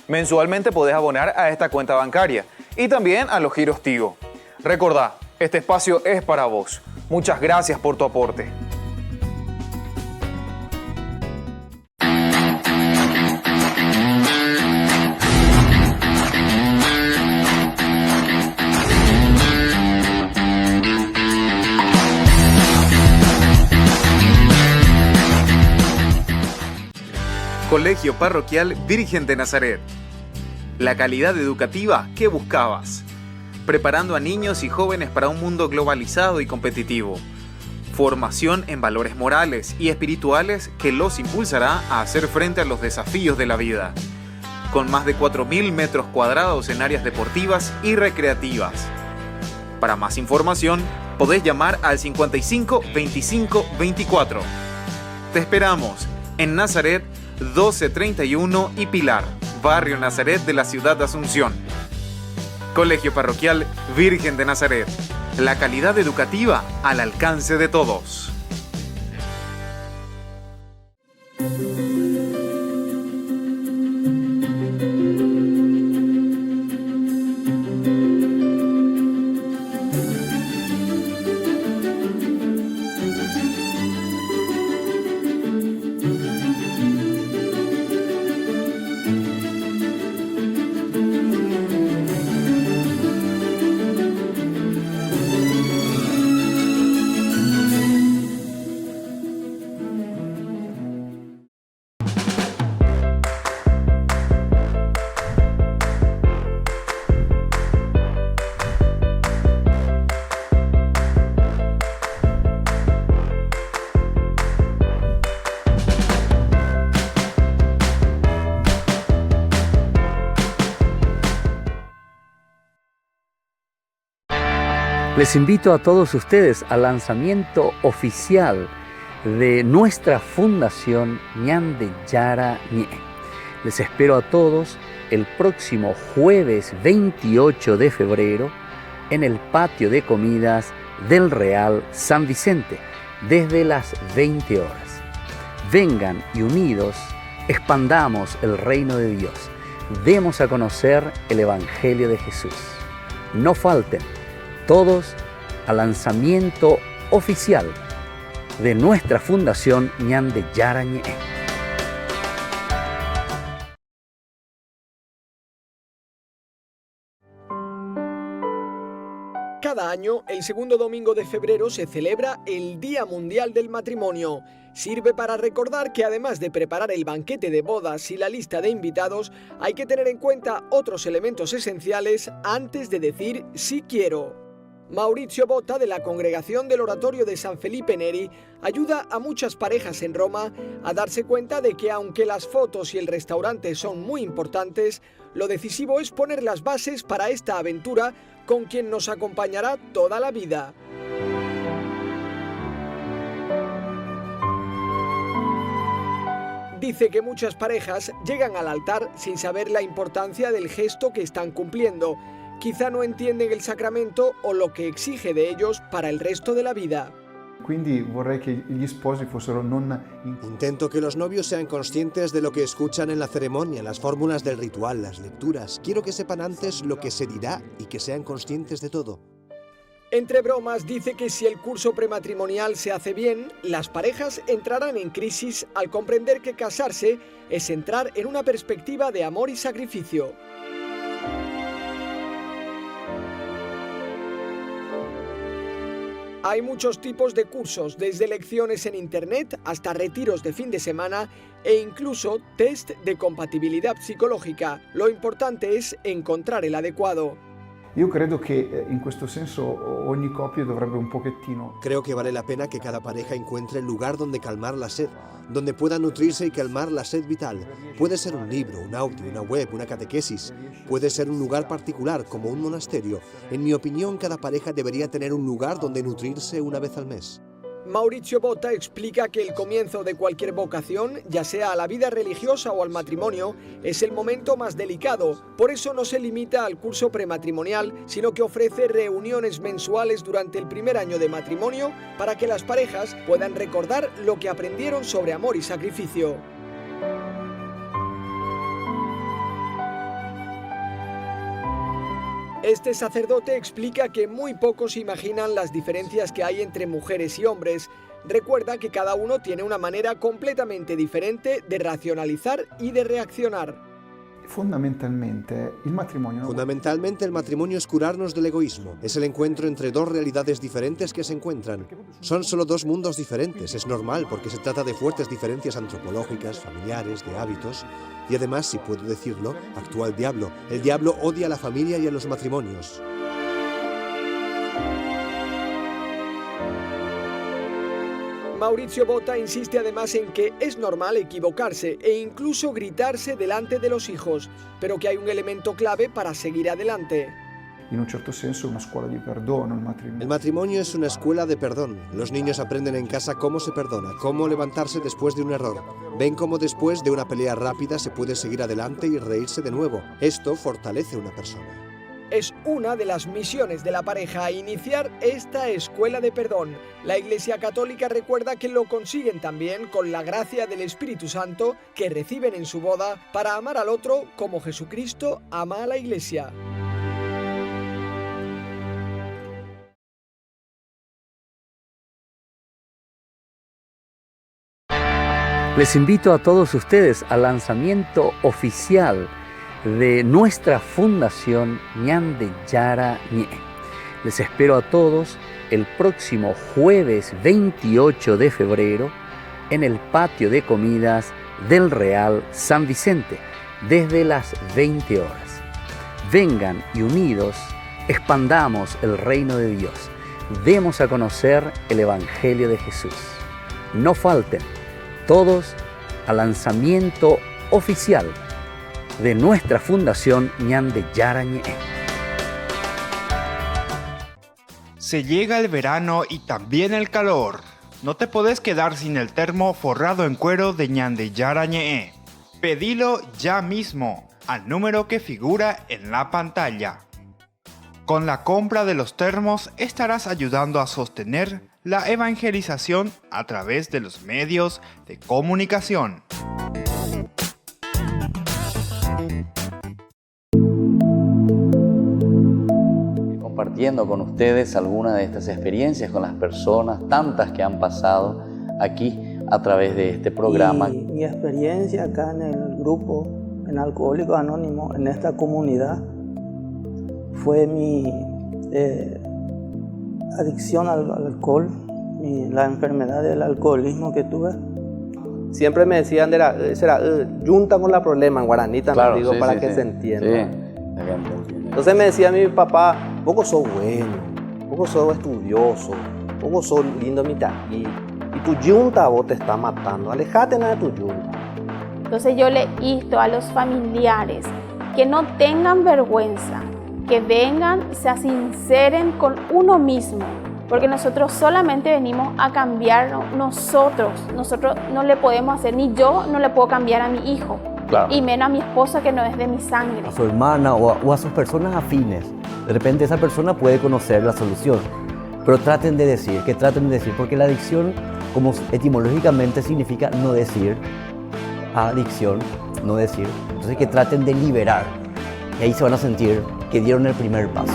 S3: Mensualmente podés abonar a esta cuenta bancaria y también a los giros Tigo. Recordá, este espacio es para vos. Muchas gracias por tu aporte. Colegio Parroquial Virgen de Nazaret. La calidad educativa que buscabas. Preparando a niños y jóvenes para un mundo globalizado y competitivo. Formación en valores morales y espirituales que los impulsará a hacer frente a los desafíos de la vida. Con más de 4.000 metros cuadrados en áreas deportivas y recreativas. Para más información, podés llamar al 55 25 24. Te esperamos en Nazaret 1231 y Pilar, Barrio Nazaret de la ciudad de Asunción. Colegio Parroquial Virgen de Nazaret. La calidad educativa al alcance de todos.
S2: Les invito a todos ustedes al lanzamiento oficial de nuestra fundación Ñande Yarañe. Les espero a todos el próximo jueves 28 de febrero en el patio de comidas del Real San Vicente, desde las 20 horas. Vengan y unidos expandamos el reino de Dios. Demos a conocer el Evangelio de Jesús. No falten todos al lanzamiento oficial de nuestra fundación Ñande Yarañe.
S9: Cada año, el segundo domingo de febrero se celebra el Día Mundial del Matrimonio. Sirve para recordar que además de preparar el banquete de bodas y la lista de invitados, hay que tener en cuenta otros elementos esenciales antes de decir sí quiero. Maurizio Botta, de la Congregación del Oratorio de San Felipe Neri, ayuda a muchas parejas en Roma a darse cuenta de que aunque las fotos y el restaurante son muy importantes, lo decisivo es poner las bases para esta aventura con quien nos acompañará toda la vida. Dice que muchas parejas llegan al altar sin saber la importancia del gesto que están cumpliendo. Quizá no entienden el sacramento o lo que exige de ellos para el resto de la vida.
S12: Quindi vorrei che gli sposi fossero non...
S11: Intento que los novios sean conscientes de lo que escuchan en la ceremonia, las fórmulas del ritual, las lecturas. Quiero que sepan antes lo que se dirá y que sean conscientes de todo.
S9: Entre bromas, dice que si el curso prematrimonial se hace bien, las parejas entrarán en crisis al comprender que casarse es entrar en una perspectiva de amor y sacrificio. Hay muchos tipos de cursos, desde lecciones en internet hasta retiros de fin de semana e incluso test de compatibilidad psicológica. Lo importante es encontrar el adecuado.
S12: Io credo che in questo senso ogni coppia dovrebbe un pochettino...
S11: Creo que vale la pena que cada pareja encuentre el lugar donde calmar la sed, donde pueda nutrirse y calmar la sed vital. Puede ser un libro, un audio, una web, una catequesis. Puede ser un lugar particular, como un monasterio. En mi opinión, cada pareja debería tener un lugar donde nutrirse una vez al mes.
S9: Maurizio Botta explica que el comienzo de cualquier vocación, ya sea a la vida religiosa o al matrimonio, es el momento más delicado. Por eso no se limita al curso prematrimonial, sino que ofrece reuniones mensuales durante el primer año de matrimonio para que las parejas puedan recordar lo que aprendieron sobre amor y sacrificio. Este sacerdote explica que muy pocos imaginan las diferencias que hay entre mujeres y hombres. Recuerda que cada uno tiene una manera completamente diferente de racionalizar y de reaccionar.
S12: Fundamentalmente
S11: el matrimonio es curarnos del egoísmo. Es el encuentro entre dos realidades diferentes que se encuentran. Son solo dos mundos diferentes. Es normal porque se trata de fuertes diferencias antropológicas, familiares, de hábitos. Y además, si puedo decirlo, actúa el diablo. El diablo odia a la familia y a los matrimonios.
S9: Maurizio Botta insiste además en que es normal equivocarse e incluso gritarse delante de los hijos, pero que hay un elemento clave para seguir adelante.
S12: In un certo senso una scuola di perdono, il matrimonio.
S11: El matrimonio es una escuela de perdón. Los niños aprenden en casa cómo se perdona, cómo levantarse después de un error. Ven cómo después de una pelea rápida se puede seguir adelante y reírse de nuevo. Esto fortalece a una persona.
S9: Es una de las misiones de la pareja iniciar esta escuela de perdón. La Iglesia Católica recuerda que lo consiguen también con la gracia del Espíritu Santo que reciben en su boda para amar al otro como Jesucristo ama a la Iglesia.
S2: Les invito a todos ustedes al lanzamiento oficial de nuestra fundación Ñande Yara Ñe. Les espero a todos el próximo jueves 28 de febrero en el patio de comidas del Real San Vicente desde las 20 horas. Vengan y unidos expandamos el reino de Dios. Demos a conocer el Evangelio de Jesús. No falten todos al lanzamiento oficial de nuestra fundación Ñande Yara Ñe.
S1: Se llega el verano y también el calor. No te podés quedar sin el termo forrado en cuero de Ñande Yara Ñe. Pedilo ya mismo al número que figura en la pantalla. Con la compra de los termos estarás ayudando a sostener la evangelización a través de los medios de comunicación.
S2: Compartiendo con ustedes algunas de estas experiencias con las personas, tantas que han pasado aquí a través de este programa.
S4: Y mi experiencia acá en el grupo, en Alcohólicos Anónimos, en esta comunidad, fue mi adicción al alcohol, la enfermedad del alcoholismo que tuve.
S5: Siempre me decían, junta con la problema en guaraní también,
S2: Claro,
S5: digo,
S2: sí,
S5: para
S2: sí,
S5: que
S2: sí.
S5: se entienda.
S2: Sí.
S5: Entonces me decía mi papá, poco sos bueno, poco sos estudioso, poco sos lindo y tu yunta vos te está matando, alejate de tu yunta.
S6: Entonces yo le insto a los familiares que no tengan vergüenza, que vengan, se sinceren con uno mismo, porque nosotros solamente venimos a cambiarnos nosotros no le podemos hacer, ni yo no le puedo cambiar a mi hijo.
S7: Claro.
S6: Y menos a mi esposa que no es de mi sangre.
S7: A su hermana o a sus personas afines. De repente esa persona puede conocer la solución. pero traten de decir, porque la adicción, como etimológicamente significa no decir, adicción, no decir, entonces que traten de liberar, y ahí se van a sentir que dieron el primer paso.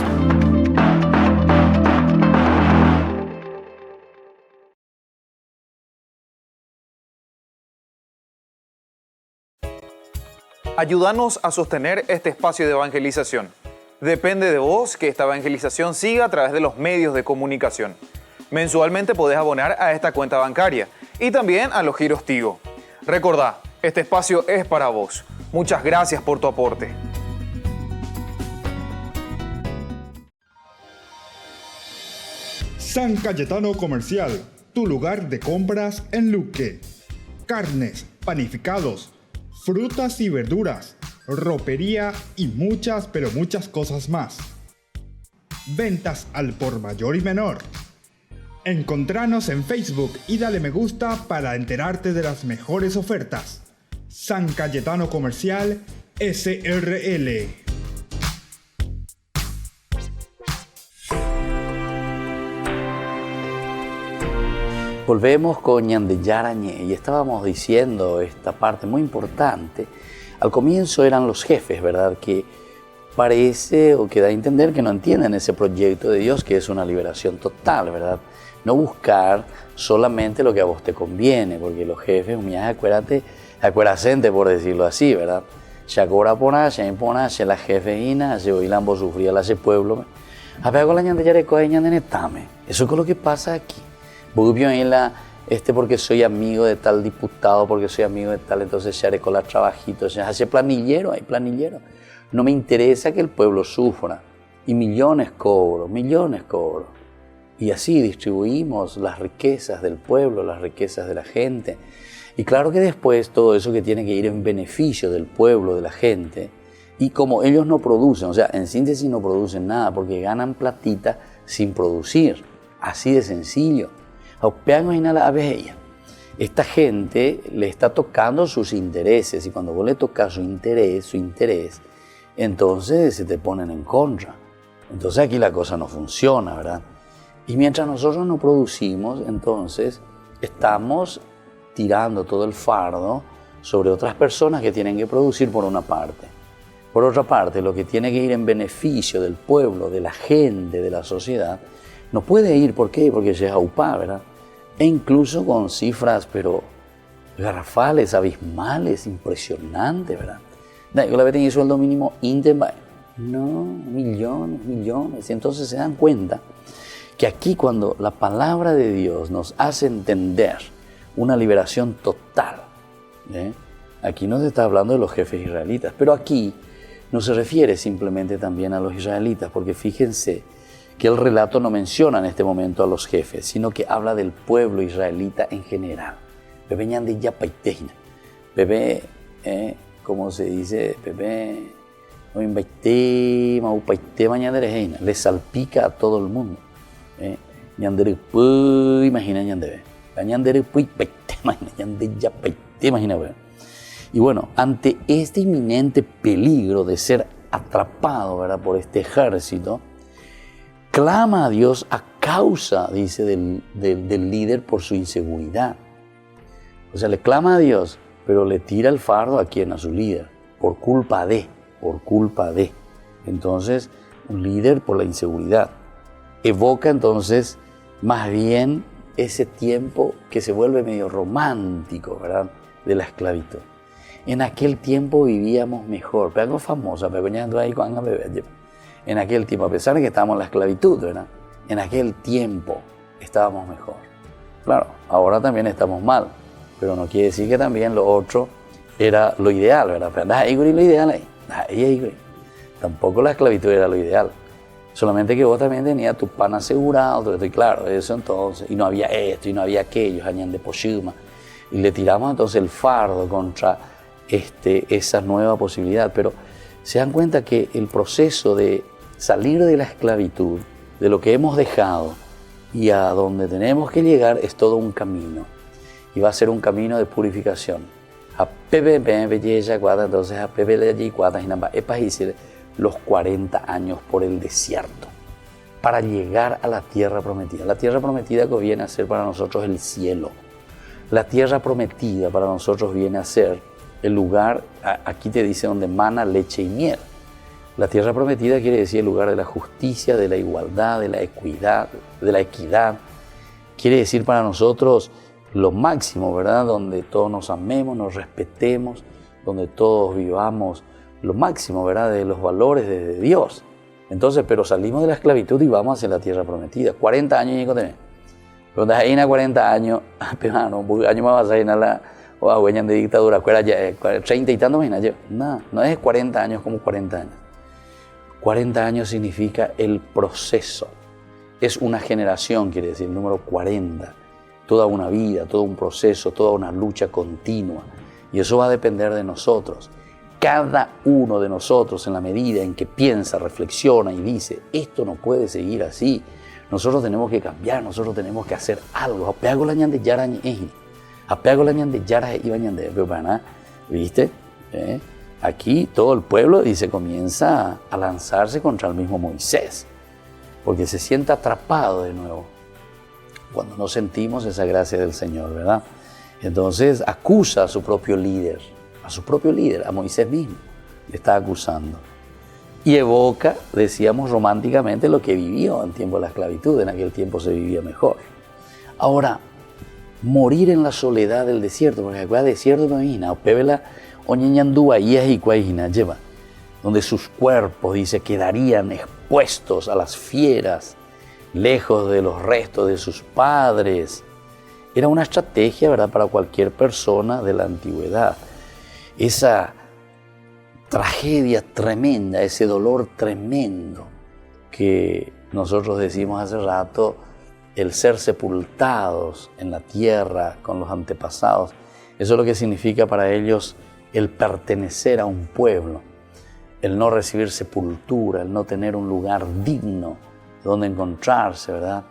S3: Ayúdanos a sostener este espacio de evangelización. Depende de vos que esta evangelización siga a través de los medios de comunicación. Mensualmente podés abonar a esta cuenta bancaria y también a los giros Tigo. Recordá, este espacio es para vos. Muchas gracias por tu aporte.
S1: San Cayetano Comercial, tu lugar de compras en Luque. Carnes, panificados, frutas y verduras, ropería y muchas, pero muchas cosas más. Ventas al por mayor y menor. Encontranos en Facebook y dale me gusta para enterarte de las mejores ofertas. San Cayetano Comercial SRL.
S2: Volvemos con Ñande Yarañé y estábamos diciendo esta parte muy importante. Al comienzo eran los jefes, ¿verdad? Que parece o que da a entender que no entienden ese proyecto de Dios, que es una liberación total, ¿verdad? No buscar solamente lo que a vos te conviene, porque los jefes, acuérdate, por decirlo así, ¿verdad? Chacora pona, impona, la jefeína, se oilambo sufría la ese pueblo. Apego la Ñande Yareco y Ñande Netame. Eso es lo que pasa aquí. Porque soy amigo de tal diputado, porque soy amigo de tal, entonces se haré con la trabajito, se hace planillero, hay planillero. No me interesa que el pueblo sufra. Y millones cobro. Y así distribuimos las riquezas del pueblo, las riquezas de la gente. Y claro que después todo eso que tiene que ir en beneficio del pueblo, de la gente. Y como ellos no producen, o sea, en síntesis no producen nada, porque ganan platita sin producir. Así de sencillo. Esta gente le está tocando sus intereses y cuando vos le tocas su interés, entonces se te ponen en contra. Entonces aquí la cosa no funciona, ¿verdad? Y mientras nosotros no producimos, entonces estamos tirando todo el fardo sobre otras personas que tienen que producir por una parte. Por otra parte, lo que tiene que ir en beneficio del pueblo, de la gente, de la sociedad, no puede ir. ¿Por qué? Porque se es aupá, ¿verdad? E incluso con cifras, pero garrafales, abismales, impresionantes, ¿verdad? Yo la vez tenía sueldo mínimo íntegro. No, millones. Y entonces se dan cuenta que aquí cuando la palabra de Dios nos hace entender una liberación total, aquí no se está hablando de los jefes israelitas, pero aquí no se refiere simplemente también a los israelitas, porque fíjense que el relato no menciona en este momento a los jefes, sino que habla del pueblo israelita en general. Bebé ñande ya paiteina. Bebé, como se dice, bebé, no invaité, maupaité mañana reina. Le salpica a todo el mundo. Ñandere pu, imagina ñandere. Ñandere pu, paité, imagina ñande ya paité, imagina. Y bueno, ante este inminente peligro de ser atrapado, ¿verdad?, por este ejército, clama a Dios a causa, dice, del líder por su inseguridad. O sea, le clama a Dios, pero le tira el fardo a quien, a su líder, por culpa de. Entonces, un líder por la inseguridad. Evoca entonces más bien ese tiempo que se vuelve medio romántico, ¿verdad?, de la esclavitud. En aquel tiempo vivíamos mejor. Pero algo famoso, en aquel tiempo, a pesar de que estábamos en la esclavitud, ¿verdad?, en aquel tiempo estábamos mejor. Claro, ahora también estamos mal, pero no quiere decir que también lo otro era lo ideal, ¿verdad? Lo ideal ahí. Tampoco la esclavitud era lo ideal. Solamente que vos también tenías tu pan asegurado, y claro, eso entonces, y no había esto, y no había aquello, añan de poshima, y le tiramos entonces el fardo contra esa nueva posibilidad. Pero se dan cuenta que el proceso de salir de la esclavitud, de lo que hemos dejado y a donde tenemos que llegar, es todo un camino. Y va a ser un camino de purificación. Entonces, los 40 años por el desierto. para llegar a la tierra prometida. La tierra prometida que viene a ser para nosotros el cielo. La tierra prometida para nosotros viene a ser el lugar, aquí te dice, donde mana leche y miel. La tierra prometida quiere decir el lugar de la justicia, de la igualdad, de la equidad. Quiere decir para nosotros lo máximo, ¿verdad? Donde todos nos amemos, nos respetemos, donde todos vivamos lo máximo, ¿verdad? De los valores de Dios. Entonces, pero salimos de la esclavitud y vamos hacia la tierra prometida. 40 años y tenés. Cuando ahí en 40 años, pero un año más vas a ir a la huella de dictadura, 30 y tantos años. No es 40 años como 40 años. 40 años significa el proceso. Es una generación, quiere decir, el número 40. Toda una vida, todo un proceso, toda una lucha continua. Y eso va a depender de nosotros. Cada uno de nosotros, en la medida en que piensa, reflexiona y dice, esto no puede seguir así, nosotros tenemos que cambiar, nosotros tenemos que hacer algo. ¿Viste? Aquí todo el pueblo dice, comienza a lanzarse contra el mismo Moisés, porque se siente atrapado de nuevo cuando no sentimos esa gracia del Señor, ¿verdad? Entonces acusa a su propio líder, a Moisés mismo, le está acusando. Y evoca, decíamos románticamente, lo que vivió en tiempo de la esclavitud. En aquel tiempo se vivía mejor. Ahora, morir en la soledad del desierto, porque acá desierto me imagina, donde sus cuerpos, dice, quedarían expuestos a las fieras, lejos de los restos de sus padres. Era una estrategia, ¿verdad?, para cualquier persona de la antigüedad. Esa tragedia tremenda, ese dolor tremendo que nosotros decimos hace rato, el ser sepultados en la tierra con los antepasados, eso es lo que significa para ellos el pertenecer a un pueblo, el no recibir sepultura, el no tener un lugar digno donde encontrarse, ¿verdad?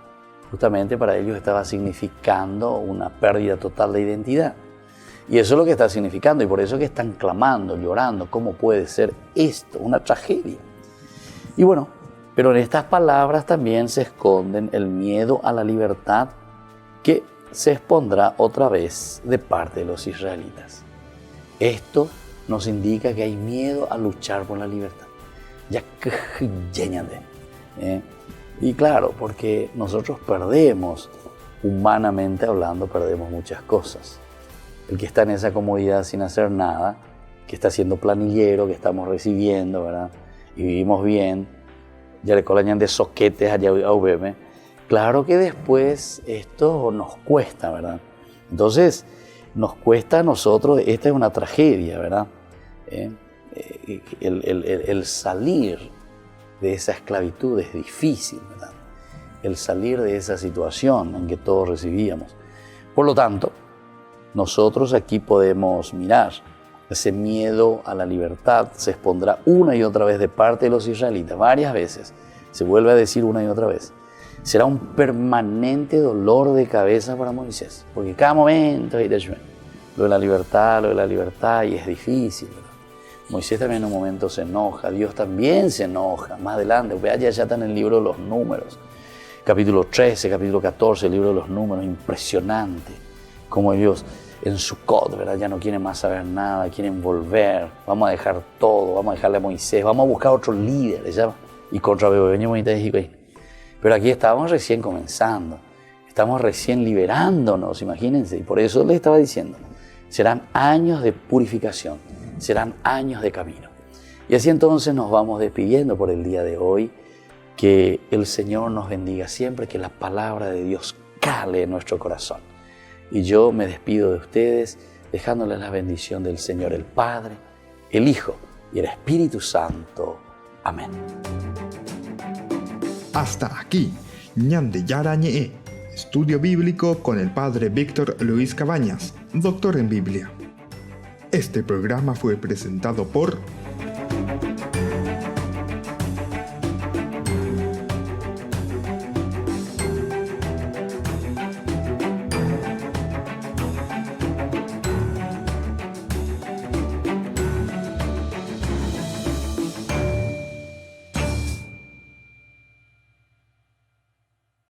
S2: Justamente para ellos estaba significando una pérdida total de identidad. Y eso es lo que está significando, y por eso es que están clamando, llorando, ¿cómo puede ser esto? Una tragedia. Y bueno, pero en estas palabras también se esconden el miedo a la libertad que se expondrá otra vez de parte de los israelitas. Esto nos indica que hay miedo a luchar por la libertad. Y claro, porque nosotros perdemos, humanamente hablando, perdemos muchas cosas. El que está en esa comodidad sin hacer nada, que está siendo planillero, que estamos recibiendo, ¿verdad? Y vivimos bien, ya le colañan de soquetes allá a UVM. Claro que después esto nos cuesta, ¿verdad? Entonces, nos cuesta a nosotros, esta es una tragedia, ¿verdad? El salir de esa esclavitud es difícil, ¿verdad? El salir de esa situación en que todos recibíamos. Por lo tanto, nosotros aquí podemos mirar ese miedo a la libertad se expondrá una y otra vez de parte de los israelitas, varias veces, se vuelve a decir una y otra vez. Será un permanente dolor de cabeza para Moisés, porque cada momento hay lo de la libertad, y es difícil, ¿verdad? Moisés también en un momento se enoja, Dios también se enoja, más adelante, ya está en el libro de los números, capítulo 13, capítulo 14, el libro de los números, impresionante, como ellos en Sucot, ¿verdad? Ya no quieren más saber nada, quieren volver, vamos a dejar todo, vamos a dejarle a Moisés, vamos a buscar otro líder, ¿ya? Y contra Moisés. Pero aquí estábamos recién comenzando, estamos recién liberándonos, imagínense, y por eso les estaba diciendo, serán años de purificación, serán años de camino. Y así entonces nos vamos despidiendo por el día de hoy, que el Señor nos bendiga siempre, que la palabra de Dios cale en nuestro corazón. Y yo me despido de ustedes dejándoles la bendición del Señor, el Padre, el Hijo y el Espíritu Santo. Amén.
S1: Hasta aquí, Ñande Yarañe, estudio bíblico con el Padre Víctor Luis Cabañas, doctor en Biblia. Este programa fue presentado por